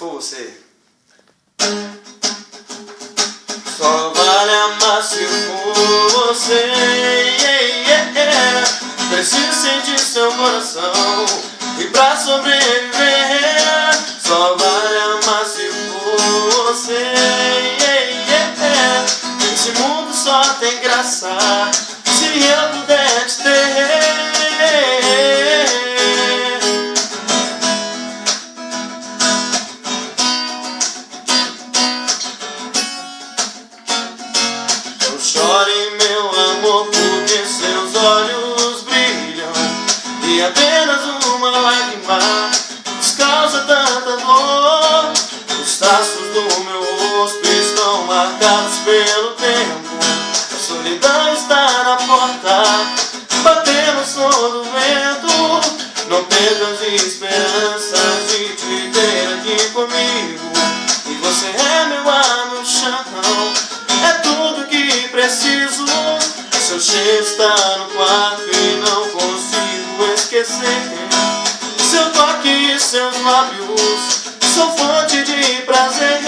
por você. Só vale amar se for você. Preciso sentir seu coração e pra sobreviver só vale amar se for você. Esse mundo só tem graça se eu puder te ter. Não chore, meu amor, porque seus olhos brilham e apenas uma lágrima nos causa tanta dor. Os traços do meu rosto estão marcados pelo tempo. A solidão está na porta, batendo o som do vento. Não perca as esperanças de te ter aqui comigo. E você é meu ar no chão, é tudo que preciso. Seu cheiro está no quarto e não consigo esquecer. Seu toque e seus lábios são fonte de prazer.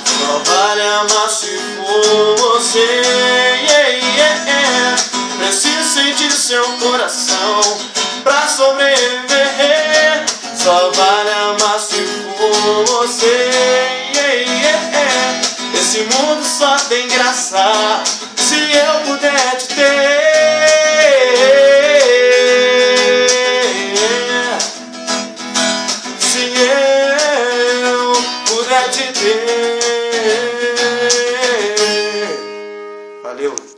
Só vale amar se for você. Preciso sentir seu coração pra sobreviver. Só vale amar se for você. Esse mundo só tem graça se eu puder te ter. Se eu puder te ter. Valeu.